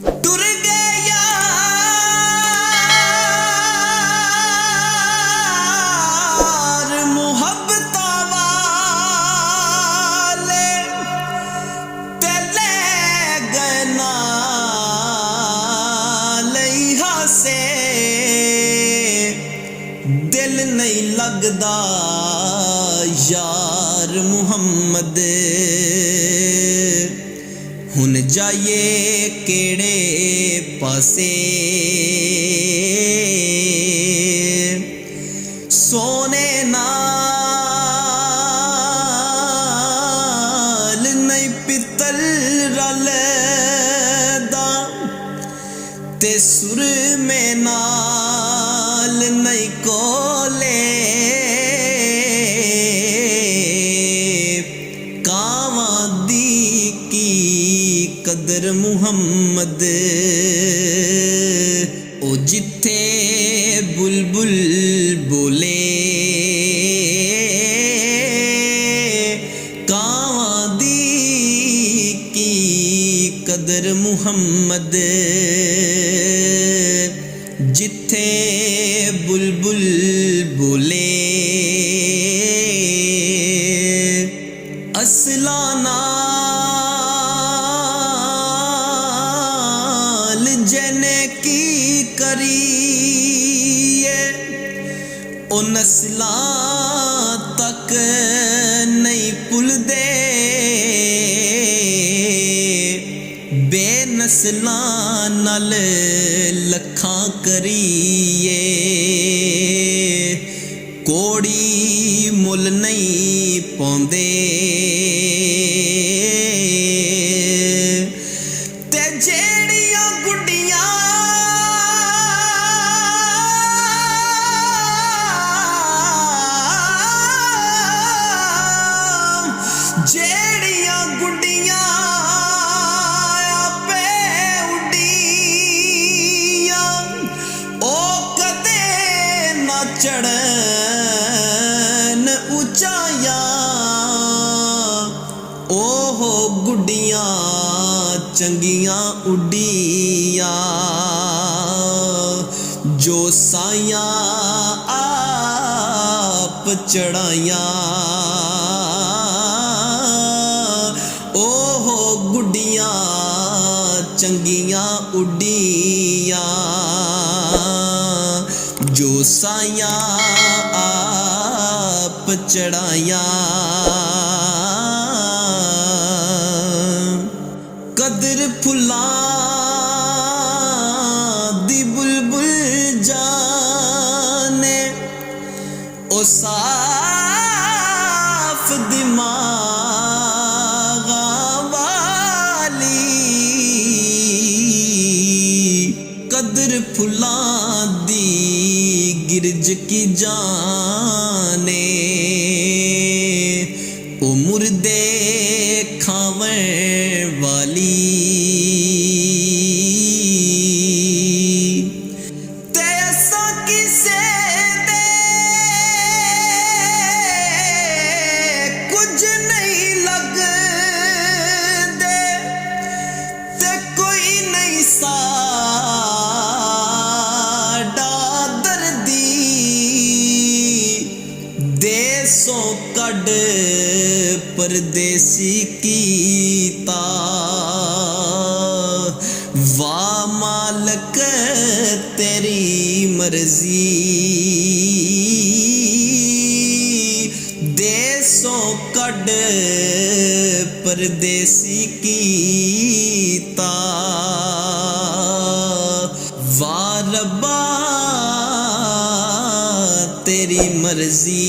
टुर गए यार मुहब्बतां वाले ते ले गए नाल ही हासे दिल नहीं लगदा यार मुहम्मद हुन जाइए केड़े पासे सोने नाल नहीं पितल रलदा ते सुर में नाल नहीं कोले कदर मुहम्मद ओ जिथे बुलबुल बोले कावां दी की कदर मुहम्मद जिथे बुलबुल बोले असलाना जने की करिए ओ नस्लां तक नहीं भुलदे बेनस्लां नाल लखां करिए कोड़ी मुल नहीं पाउंदे ते जेड़ियां गुड्डियां जेड़ियां गुड्डियां आपे उड्डियां ओ कदे ना चढ़न ऊंचाइयां ओहो गुड्डियां चंगियां उड्डियां जो साइयां आप चढ़ाइयां ओहो गुड्डियां चंगियां उड्डियां जो साइयां आप चढ़ाइयां कदर फुल्लां दी बुलबुल जाने ओ साफ दिमाग वाली कदर फुल्लां दी गिरज की जाने ओ मुर्दे खावण वाली ते असा किसे दे कुछ नहीं लगदे ते कोई नहीं साडा दर्दी देसों कड परदेसी कीता वाह मालक तेरी मर्जी देसों कड परदेसी कीता वाह रब्बा तेरी मर्जी